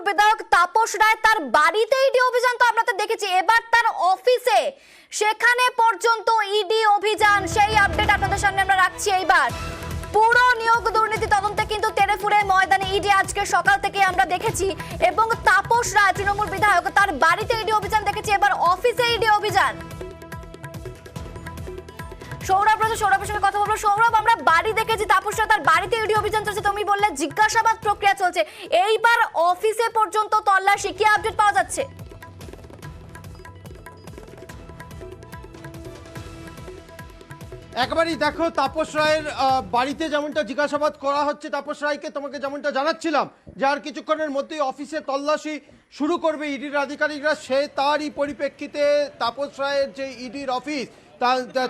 তৃণমূল বিধায়ক তাপস রায় তার বাড়িতে ইডি অভিযান তো আমরা তো দেখেছি, এবার তার অফিসে সেখানে পর্যন্ত ইডি অভিযান, সেই আপডেট আপনাদের সামনে আমরা রাখছি। এইবার পুরো নিয়োগ দুর্নীতি তদন্তে কিন্তু তেরেফুরে ময়দানে ইডি আজকে সকাল থেকে আমরা দেখেছি, এবং তাপস রায় তৃণমূল বিধায়ক তার বাড়িতে ইডি অভিযান দেখেছি, এবার অফিসে ইডি অভিযান। সৌরভের সঙ্গে কথা বলবো। সৌরভ, আমরা বাড়ি দেখেছি তাপস রায় তার বাড়িতে ইডি অভিযান চলছে, তুমি বললে জিজ্ঞাসাবাদ প্রক্রিয়া চলছে, এইবার অফিসে পর্যন্ত তল্লাশি, কি আপডেট পাওয়া যাচ্ছে? একবারই দেখো, তাপস রায়ের বাড়িতে যেমনটা জিজ্ঞাসাবাদ করা হচ্ছে তাপস রায়কে, তোমাকে যেমনটা জানাচ্ছিলাম যে আর কিছুক্ষণের মধ্যেই অফিসে তল্লাশি শুরু করবে ইডির আধিকারিকরা, তারই পরিপ্রেক্ষিতে তাপস রায়ের যে ইডির অফিস,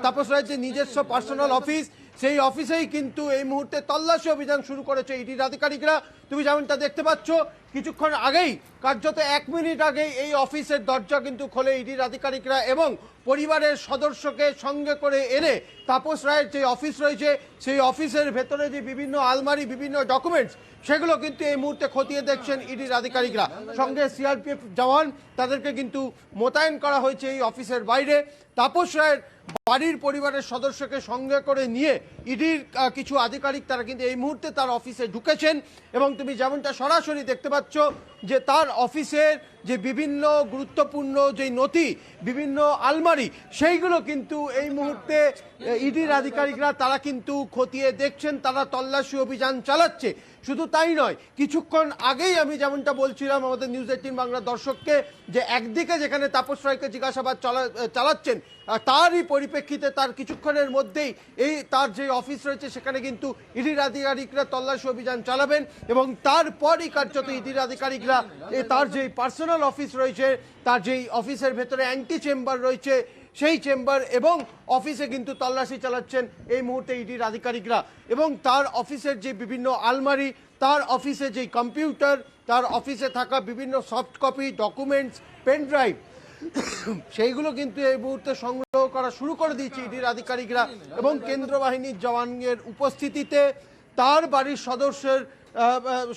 তাপস রায়ের যে নিজস্ব পার্সোনাল অফিস, সেই অফিসেই কিন্তু এই মুহূর্তে তল্লাশি অভিযান শুরু করেছে ইডির আধিকারিকরা। তুমি যেমনটা দেখতে পাচ্ছ, কিছুক্ষণ আগেই, কার্যত 1 মিনিট আগেই এই অফিসের দরজা কিন্তু খোলে ইডির আধিকারিকরা, এবং পরিবারের সদস্যকে সঙ্গে করে এনে তাপস রায়ের যে অফিস রয়েছে সেই অফিসের ভেতরে যে বিভিন্ন আলমারি, বিভিন্ন ডকুমেন্টস, সেগুলো কিন্তু এই মুহূর্তে খতিয়ে দেখছেন ইডির আধিকারিকরা। সঙ্গে সিআরপিএফ জওয়ান, তাদেরকে কিন্তু মোতায়েন করা হয়েছে এই অফিসের বাইরে। তাপস রায়ের বাড়ির পরিবারের সদস্যকে সঙ্গে করে নিয়ে ইডির কিছু আধিকারিক তারা কিন্তু এই মুহূর্তে তার অফিসে ঢুকেছেন, এবং তুমি যেমনটা সরাসরি দেখতে পাচ্ছ যে তার অফিসের যে বিভিন্ন গুরুত্বপূর্ণ যে নথি, বিভিন্ন আলমারি, সেইগুলো কিন্তু এই মুহূর্তে ইডির আধিকারিকরা তারা কিন্তু খতিয়ে দেখছেন, তারা তল্লাশি অভিযান চালাচ্ছে। শুধু তাই নয়, কিছুক্ষণ আগেই আমি যেমনটা বলছিলাম আমাদের নিউজ 18 বাংলা দর্শককে, যে একদিকে যেখানে তাপস রায়কে জিজ্ঞাসাবাদ চালাচ্ছেন, তারই পরিপ্রেক্ষিতে তার কিছুক্ষণের মধ্যেই এই তার যে অফিস রয়েছে সেখানে কিন্তু ইডির আধিকারিকরা তল্লাশি অভিযান চালাবেন, এবং তারপরই কার্যত ইডির আধিকারিকরা তার যে পার্সোনাল অফিস রয়েছে, তার যেই অফিসের ভেতরে অ্যান্টি চেম্বার রয়েছে, সেই চেম্বার এবং অফিসে কিন্তু তল্লাশি চালাচ্ছেন এই মুহূর্তে ইডির আধিকারিকরা। এবং তার অফিসের যে বিভিন্ন আলমারি, তার অফিসে যে কম্পিউটার, তার অফিসে থাকা বিভিন্ন soft copy, documents, pen drive, সেইগুলো কিন্তু এই মুহূর্তে সংগ্রহ করা শুরু করে দিয়েছে ইডির আধিকারিকরা, এবং কেন্দ্র বাহিনীর জওয়ানের উপস্থিতিতে, তার বাড়ির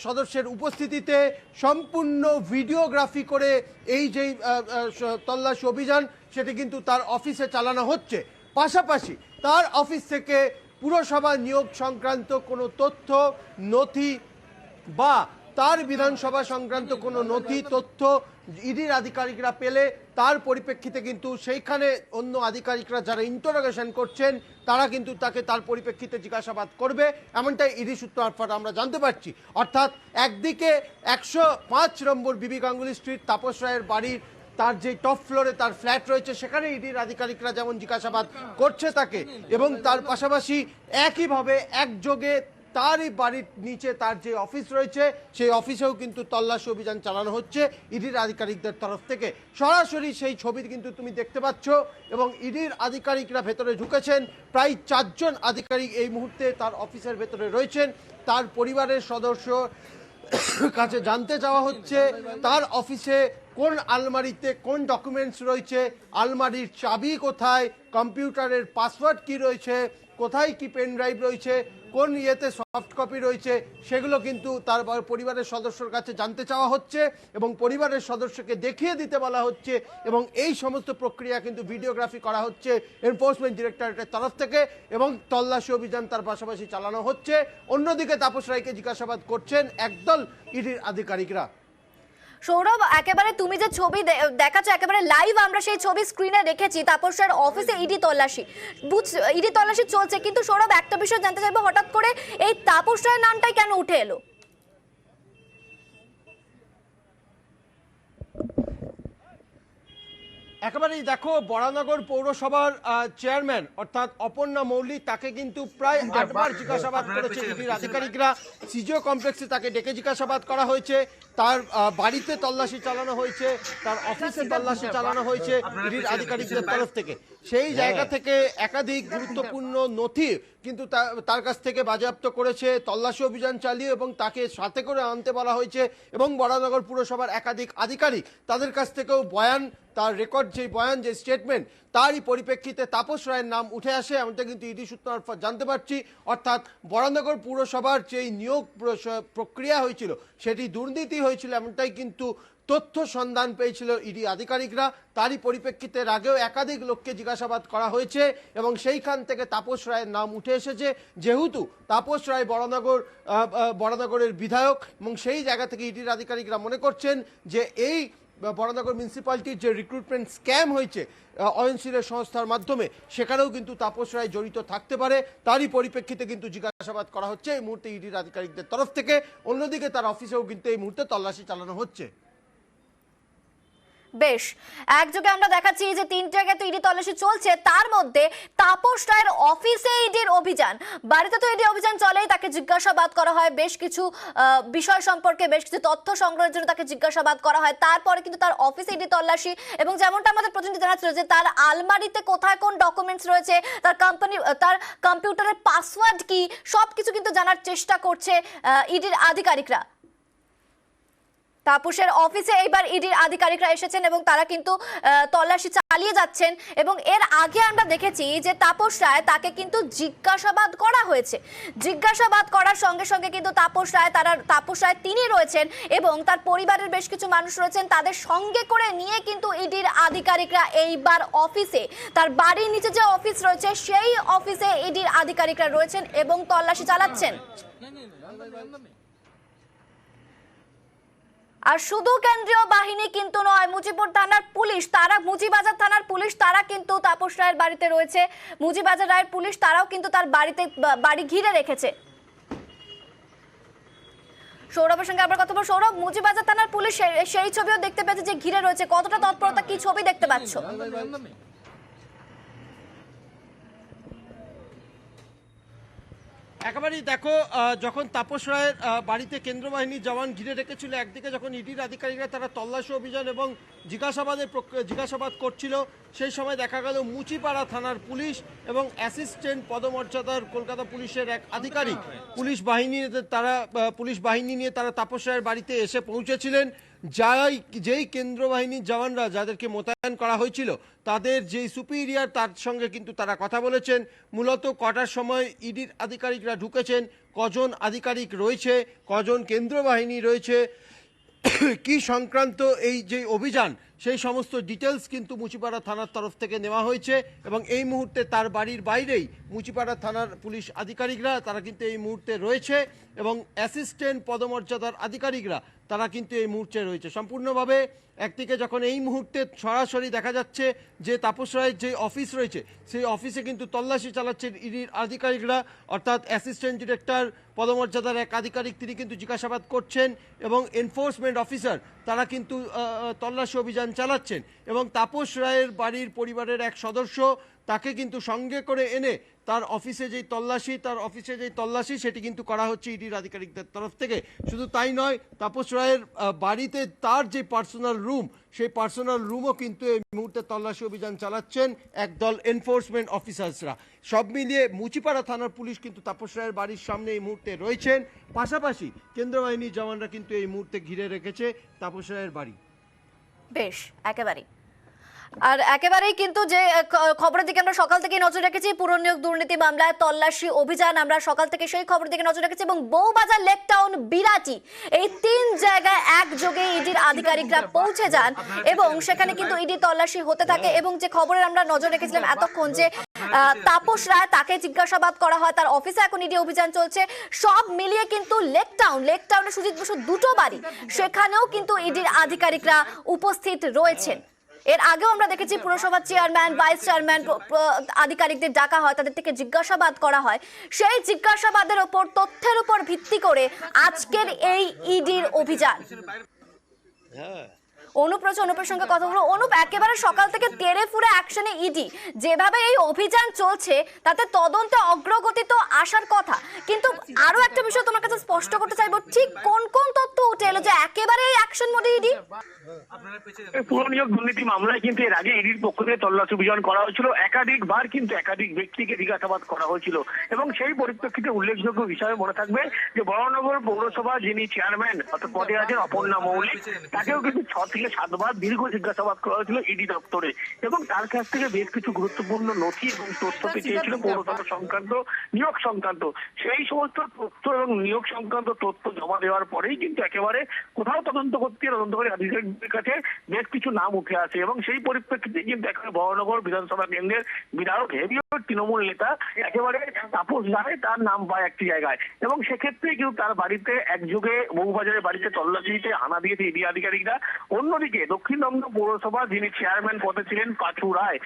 সদস্যের উপস্থিতিতে সম্পূর্ণ ভিডিওগ্রাফি করে এই যেই তল্লাশি অভিযান, সেটি কিন্তু তার অফিসে চালানো হচ্ছে। পাশাপাশি তার অফিস থেকে পুরসভা নিয়োগ সংক্রান্ত কোনো তথ্য, নথি বা তার বিধানসভা সংক্রান্ত কোনো নথি, তথ্য ইডির আধিকারিকরা পেলে তার পরিপ্রেক্ষিতে কিন্তু সেইখানে অন্য আধিকারিকরা যারা ইন্টারোগেশন করছেন তারা কিন্তু তাকে তার পরিপ্রেক্ষিতে জিজ্ঞাসাবাদ করবে, এমনটাই ইডি সূত্র মারফত আমরা জানতে পারছি। অর্থাৎ একদিকে 105 নম্বর বিবি গাঙ্গুলি স্ট্রিট তাপস রায়ের বাড়ির তার যে টপ ফ্লোরে তার ফ্ল্যাট রয়েছে, সেখানে ইডির আধিকারিকরা যেমন জিজ্ঞাসাবাদ করছে তাকে, এবং তার পাশাপাশি একইভাবে একযোগে তারই বাড়ির নিচে তার যে অফিস রয়েছে সেই অফিসেও কিন্তু তল্লাশি অভিযান চালানো হচ্ছে ইডির আধিকারিকদের তরফ থেকে। সরাসরি সেই ছবি কিন্তু তুমি দেখতে পাচ্ছ, এবং ইডির আধিকারিকরা ভেতরে ঢুকেছেন। প্রায় 4 জন আধিকারিক এই মুহূর্তে তার অফিসের ভেতরে রয়েছেন। তার পরিবারের সদস্য কাছে জানতে চাওয়া হচ্ছে তার অফিসে কোন আলমারিতে কোন ডকুমেন্টস রয়েছে, আলমারির চাবি কোথায়, কম্পিউটারের পাসওয়ার্ড কি রয়েছে, কোথায় কি পেন ড্রাইভ রয়েছে, কোন ইয়েতে সফট কপি রয়েছে, সেগুলো কিন্তু তার পরিবারের সদস্যর কাছে জানতে চাওয়া হচ্ছে, এবং পরিবারের সদস্যকে দেখিয়ে দিতে বলা হচ্ছে, এবং এই সমস্ত প্রক্রিয়া কিন্তু ভিডিওগ্রাফি করা হচ্ছে এনফোর্সমেন্ট ডিরেক্টরেটের তরফ থেকে, এবং তল্লাশি অভিযান তার পাশাপাশি চালানো হচ্ছে। অন্যদিকে তাপস রায়কে জিজ্ঞাসাবাদ করছেন একদল ইডির আধিকারিকরা। সৌরভ, একেবারে তুমি যে ছবি দেখাচ্ছ একেবারে লাইভ, আমরা সেই ছবি স্ক্রিনে দেখেছি, তাপস রায়ের অফিসে ইডি তল্লাশি চলছে। কিন্তু সৌরভ, একটা বিষয় জানতে চাইবো, হঠাৎ করে এই তাপস রায়ের নামটাই কেন উঠে এলো? একেবারেই দেখো, বরানগর পৌরসভার চেয়ারম্যান অর্থাৎ অপর্ণা মৌলিক, তাকে কিন্তু প্রায় 8 বার জিজ্ঞাসাবাদ করেছে ইডির আধিকারিকরা। সিজিও কমপ্লেক্সে তাকে ডেকে জিজ্ঞাসাবাদ করা হয়েছে, তার বাড়িতে তল্লাশি চালানো হয়েছে, তার অফিসে তল্লাশি চালানো হয়েছে ইডির আধিকারিকদের তরফ থেকে। সেই জায়গা থেকে একাধিক গুরুত্বপূর্ণ নথি কিন্তু তার কাছ থেকে বাজেয়াপ্ত করেছে তল্লাশি অভিযান চালিয়ে, এবং তাকে সাথে করে আনতে বলা হয়েছে, এবং বরানগর পুরসভার একাধিক আধিকারিক তাদের কাছ থেকেও বয়ান, তার রেকর্ড, যে বয়ান, যে স্টেটমেন্ট, তারই পরিপ্রেক্ষিতে তাপস রায়ের নাম উঠে আসে, এমনটা কিন্তু ইডি সূত্র মারফত জানতে পারছি। অর্থাৎ বরানগর পুরসভার যেই নিয়োগ প্রক্রিয়া হয়েছিল সেটি দুর্নীতি হয়েছিল, এমনটাই কিন্তু তথ্য সন্ধান পেয়েছিল ইডি আধিকারিকরা। তারই পরিপ্রেক্ষিতে আগেও একাধিক লোককে জিজ্ঞাসাবাদ করা হয়েছে এবং সেইখান থেকে তাপস রায়ের নাম উঠে এসেছে। যেহেতু তাপস রায় বরানগরের বিধায়ক এবং সেই জায়গা থেকে ইডির আধিকারিকরা মনে করছেন যে এই বরানগর মিউনিসিপ্যালিটির যে রিক্রুটমেন্ট স্ক্যাম হয়েছে অয়নশীলের সংস্থার মাধ্যমে, সেখানেও কিন্তু তাপস রায় জড়িত থাকতে পারে। তারই পরিপ্রেক্ষিতে কিন্তু জিজ্ঞাসাবাদ করা হচ্ছে এই মুহূর্তে ইডির আধিকারিকদের তরফ থেকে। অন্যদিকে তার অফিসেও কিন্তু এই মুহূর্তে তল্লাশি চালানো হচ্ছে। বেশ, একযোগে আমরা দেখাচ্ছি যে 3 জায়গায় তো ইডি তল্লাশি চলছে, তার মধ্যে তাপস রায়ের অফিসে ইডির অভিযান। বাড়িতে তো ইডি অভিযান চলেই, তাকে জিজ্ঞাসাবাদ করা হয় বেশ কিছু বিষয় সম্পর্কে, বেশ কিছু তথ্য সংগ্রহের জন্য তাকে জিজ্ঞাসাবাদ করা হয়। তারপরে কিন্তু তার অফিসে ইডি তল্লাশি, এবং যেমনটা আমাদের প্রতিনিধি জানাচ্ছিল যে তার আলমারিতে কোথায় কোন ডকুমেন্টস রয়েছে, তার কম্পিউটারের পাসওয়ার্ড কি, সবকিছু কিন্তু জানার চেষ্টা করছে ইডির আধিকারিকরা। তাপসের অফিসে এইবার ইডির আধিকারিকরা এসেছেন এবং তারা কিন্তু তল্লাশি চালিয়ে যাচ্ছেন। এবং এর আগে আমরা দেখেছি যে তাপস রায়, তাকে কিন্তু জিজ্ঞাসাবাদ করা হয়েছে। জিজ্ঞাসাবাদ করার সঙ্গে সঙ্গে কিন্তু তাপস রায় তিনি রয়েছেন এবং তার পরিবারের বেশ কিছু মানুষ রয়েছেন, তাদের সঙ্গে করে নিয়ে কিন্তু ইডির আধিকারিকরা এইবার অফিসে, তার বাড়ির নিচে যে অফিস রয়েছে সেই অফিসে ইডির আধিকারিকরা রয়েছেন এবং তল্লাশি চালাচ্ছেন। আর শুধু কেন্দ্রীয় বাহিনী কিন্তু নয়, মুজিবপুর থানার পুলিশ, মুজিবাজার থানার পুলিশ তারা কিন্তু তাপস রায়ের বাড়িতে রয়েছে। মুজিবাজার রায়ের পুলিশ তারাও কিন্তু তার বাড়ি ঘিরে রেখেছে। সৌরভের সঙ্গে আবার কথা বলবো। সৌরভ, মুজিবাজার থানার পুলিশ সেই ছবিও দেখতে পেয়েছে যে ঘিরে রয়েছে, কতটা তৎপরতা, কি ছবি দেখতে পাচ্ছ? একেবারেই দেখো, যখন তাপস রায়ের বাড়িতে কেন্দ্র বাহিনীর জওয়ান ঘিরে রেখেছিল, একদিকে যখন ইডির আধিকারিকরা তারা তল্লাশি অভিযান এবং জিজ্ঞাসাবাদ করছিল, সেই সময় দেখা গেল মুচিপাড়া থানার পুলিশ এবং অ্যাসিস্ট্যান্ট পদমর্যাদার কলকাতা পুলিশের এক আধিকারিক পুলিশ বাহিনী নিয়ে তারা তাপস রায়ের বাড়িতে এসে পৌঁছেছিলেন। যেই কেন্দ্র বাহিনীর জওয়ানরা যাদেরকে মোতায়েন করা হয়েছিল, তাদের যেই সুপিরিয়র, তার সঙ্গে কিন্তু তারা কথা বলেছেন। মূলত কটার সময় ইডির আধিকারিকরা ঢুকেছেন, কজন আধিকারিক রয়েছে, কজন কেন্দ্র বাহিনী রয়েছে, কি সংক্রান্ত এই যে অভিযান, সেই সমস্ত ডিটেলস কিন্তু মুচিপাড়া থানার তরফ থেকে নেওয়া হয়েছে। এবং এই মুহূর্তে তার বাড়ির বাইরেই মুচিপাড়া থানার পুলিশ আধিকারিকরা তারা কিন্তু এই মুহূর্তে রয়েছে এবং অ্যাসিস্ট্যান্ট পদমর্যাদার আধিকারিকরা তারা কিন্তু এই মুহূর্তে রয়েছে সম্পূর্ণভাবে। একদিকে যখন এই মুহূর্তে সরাসরি দেখা যাচ্ছে যে তাপস রায়ের যে অফিস রয়েছে, সেই অফিসে কিন্তু তল্লাশি চালাচ্ছেন ইডির আধিকারিকরা, অর্থাৎ অ্যাসিস্ট্যান্ট ডিরেক্টর পদমর্যাদার এক আধিকারিক, তিনি কিন্তু জিজ্ঞাসাবাদ করছেন এবং এনফোর্সমেন্ট অফিসার তারা কিন্তু তল্লাশি অভিযান চালাচ্ছেন। এবং তাপস রায়ের বাড়ির পরিবারের এক সদস্য, তাকে কিন্তু সঙ্গে করে এনে তার অফিসে যেই তল্লাশি সেটি কিন্তু করা হচ্ছে ইডির আধিকারিকদের তরফ থেকে। শুধু তাই নয়, তাপস রায়ের বাড়িতে তার যে পার্সোনাল রুম, সেই পার্সোনাল রুমও কিন্তু এই মুহূর্তে তল্লাশি অভিযান চালাচ্ছেন একদল এনফোর্সমেন্ট অফিসার্সরা। সব মিলিয়ে মুচিপাড়া থানার পুলিশ কিন্তু তাপস রায়ের বাড়ির সামনে এই মুহূর্তে রয়েছেন, পাশাপাশি কেন্দ্র বাহিনীর জওয়ানরা কিন্তু এই মুহূর্তে ঘিরে রেখেছে তাপস রায়ের বাড়ি। বেশ, একেবারেই কিন্তু যে খবরের দিকে আমরা সকাল থেকে নজর রেখেছি, পুরনিয়োগ দুর্নীতি মামলায় তল্লাশি অভিযান, আমরা সকাল থেকে সেই খবরের দিকে নজর রেখেছি। এবং বউবাজার, লেক টাউন, বিরাটি, এই 3 জায়গায় একযোগে ইডির আধিকারিকরা পৌঁছে যান এবং সেখানে কিন্তু ইডি তল্লাশি হতে থাকে। এবং যে খবরের আমরা নজর রেখেছিলাম এতক্ষণ, যে তাপস রায়, তাকে জিজ্ঞাসাবাদ করা হয়, তার অফিসে এখন ইডি অভিযান চলছে, সব মিলিয়ে কিন্তু লেক টাউনে সুজিত বসুর দুটো বাড়ি, সেখানেও কিন্তু ইডির আধিকারিকরা উপস্থিত রয়েছেন। এর আগেও আমরা দেখেছি পুরসভার চেয়ারম্যান, ভাইস চেয়ারম্যান আধিকারিকদের ডাকা হয়, তাদের থেকে জিজ্ঞাসাবাদ করা হয়। সেই জিজ্ঞাসাবাদের ওপর, তথ্যের উপর ভিত্তি করে আজকের এই ইডির অভিযান। অনুপ রয়েছে, অনুপের সঙ্গে কথা বলবো। অনুপ, একেবারে সকাল থেকে তেড়ে ফুরে অ্যাকশনে ইডি, যেভাবে এই অভিযান চলছে তাতে তদন্তে অগ্রগতি তো আসার কথা, কিন্তু আরো একটা বিষয় তোমার কাছে স্পষ্ট করতে চাইবো, ঠিক কোন কোন তথ্য উঠে এলো যে একেবারে অ্যাকশন মোডে ইডি? পুরনিয়োগ দুর্নীতি মামলায় কিন্তু এর আগে ইডির পক্ষ থেকে তল্লাশি অভিযান করা হয়েছিল, একাধিকবার কিন্তু একাধিক ব্যক্তিকে জিজ্ঞাসাবাদ করা হয়েছিল। এবং সেই পরিপ্রেক্ষিতে উল্লেখযোগ্য বিষয়ে মনে থাকবে যে বরানগর পৌরসভা যিনি চেয়ারম্যান অর্থাৎ পদে আছেন অপর্ণা মৌলিক, তাকেও কিন্তু 6 থেকে থেকে 7 বার দীর্ঘ জিজ্ঞাসাবাদ করা হয়েছিল ইডি দপ্তরে, এবং তার কাছ থেকে বেশ কিছু গুরুত্বপূর্ণ নথি এবং তথ্য চেয়েছিল পৌরসভা সংক্রান্ত, নিয়োগ সংক্রান্ত। সেই সমস্ত তথ্য এবং নিয়োগ সংক্রান্ত তথ্য জমা দেওয়ার পরেই কিন্তু একেবারে কোথাও তদন্তকারী আধিকারিকদের কাছে বেশ কিছু নাম উঠে আসে, এবং সেই পরিপ্রেক্ষিতে কিন্তু একেবারে বহনগর বিধানসভা কেন্দ্রের বিধায়ক হেভিও তৃণমূল নেতা একেবারে তাপস রায় তার নাম পায় একটি জায়গায়, এবং সেক্ষেত্রে কিন্তু তার বাড়িতে একযোগে বউবাজারের বাড়িতে তল্লাশিতে হানা দিয়েছে ইডি আধিকারিকরা। অন্যদিকে দক্ষিণ দমদম পৌরসভা যিনি চেয়ারম্যান পদে ছিলেন পাঁচু রায়,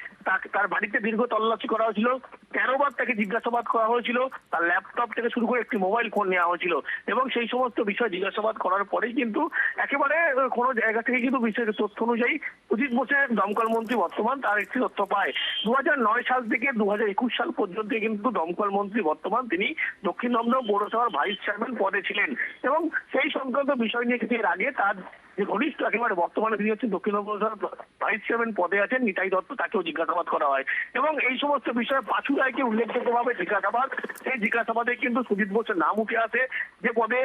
তার বাড়িতে দীর্ঘ তল্লাশি করা হয়েছিল, 13 বার তাকে জিজ্ঞাসাবাদ করা হয়েছিল, তার ল্যাপটপ থেকে শুরু করে একটি মোবাইল ফোন নেওয়া হয়েছিল, এবং সেই সমস্ত বিষয় জিজ্ঞাসাবাদ করার পরেই কিন্তু একেবারে কোনো জায়গা থেকে কিন্তু বিষয়ের তথ্য অনুযায়ী সুজিত বোসের দমকল মন্ত্রী বর্তমান তার একটি তথ্য পায়। 2009 সাল থেকে 2021 সাল পর্যন্ত কিন্তু দমকল মন্ত্রী বর্তমান তিনি দক্ষিণ দমদম পৌরসভার ভাইস চেয়ারম্যান পদে ছিলেন, এবং সেই সংক্রান্ত বিষয় নিয়ে কিন্তু এর আগে তার যে ঘনিষ্ঠ একেবারে বর্তমানে তিনি হচ্ছেন দক্ষিণ পৌরসভার ভাইস চেয়ারম্যান পদে আছেন নিতাই দত্ত, তাকেও জিজ্ঞাসাবাদ করা হয়, এবং এই সমস্ত বিষয়ে পাঁচু রায়কে উল্লেখযোগ্যভাবে জিজ্ঞাসাবাদ, সেই জিজ্ঞাসাবাদে কিন্তু সুজিত বোসের নাম উঠে আসে, যে পদে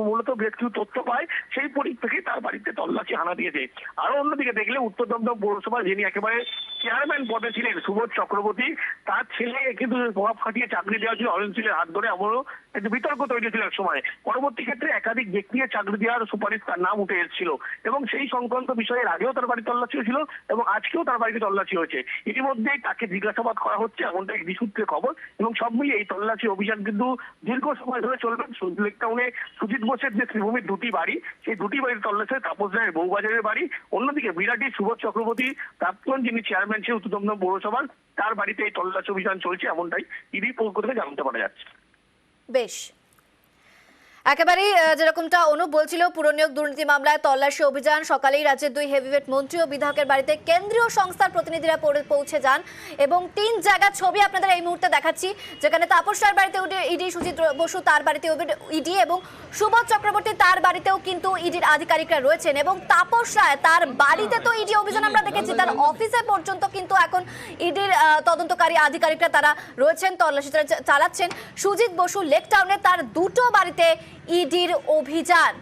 মূলত বেশ কিছু তথ্য পায়, সেই পরিপ্রেক্ষিতে তার বাড়িতে তল্লাশি হানা দিয়েছে। আরো অন্যদিকে দেখলে উত্তর দমদম পৌরসভা যিনি একেবারে চেয়ারম্যান পদে ছিলেন সুবোধ চক্রবর্তী, তার ছেলে কিন্তু প্রভাব খাটিয়ে চাকরি দেওয়া ছিল অরেঞ্জ সিলের হাত ধরে, এমনও একটি বিতর্ক তৈরি ছিল এক সময়। পরবর্তী ক্ষেত্রে একাধিক ব্যক্তিকে চাকরি দেওয়ার সুপারিশ তার নাম উঠে এসেছিল, এবং সেই সংক্রান্ত বিষয়ের আগেও তার বাড়ি তল্লাশি হয়েছিল এবং আজকেও তার বাড়িতে তল্লাশি হয়েছে। ইতিমধ্যেই তাকে জিজ্ঞাসাবাদ করা হচ্ছে এমনটা একটি সূত্রে খবর, এবং সব মিলিয়ে এই তল্লাশি অভিযান কিন্তু দীর্ঘ সময় ধরে চলবে। লেক টাউনে সুজিত বোসের যে শ্রীভূমির দুটি বাড়ি, সেই দুটি বাড়ির তল্লাশি, তাপস রায়ের বউবাজারের বাড়ি, অন্যদিকে বিরাটি সুবোধ চক্রবর্তী প্রাক্তন যিনি চেয়ারম্যান ছিলেন উত্তর দমদম পৌরসভার, তার বাড়িতে এই তল্লাশি অভিযান চলছে, এমনটাই ইডি পক্ষ থেকে জানতে পারা যাচ্ছে। বেশ, একেবারেই যেরকমটা অনুপ বলছিল, পুরনিয়োগ দুর্নীতি মামলায় তল্লাশি অভিযান। সকালেই রাজ্যের 2 হেভিওয়েট মন্ত্রী ও বিধায়কের বাড়িতে কেন্দ্রীয় সংস্থার প্রতিনিধিরা পৌঁছে যান, এবং 3 জায়গার ছবি আপনাদের এই মুহূর্তে দেখাচ্ছি, যেখানে তাপস রায়ের বাড়িতে ইডি, সুজিত বসু তার বাড়িতে ইডি, এবং সুবোধ চক্রবর্তী তার বাড়িতেও কিন্তু ইডির আধিকারিকরা রয়েছেন, এবং তাপস রায় তার বাড়িতে তো ইডি অভিযান আমরা দেখেছি, তার অফিসে পর্যন্ত কিন্তু এখন ইডির তদন্তকারী আধিকারিকরা তারা রয়েছেন, তল্লাশি চালাচ্ছেন। সুজিত বসু লেক টাউনে তার দুটো বাড়িতে ইডির অভিযান।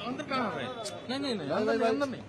अंदर कहाँ है? नहीं नहीं नहीं अंदर नहीं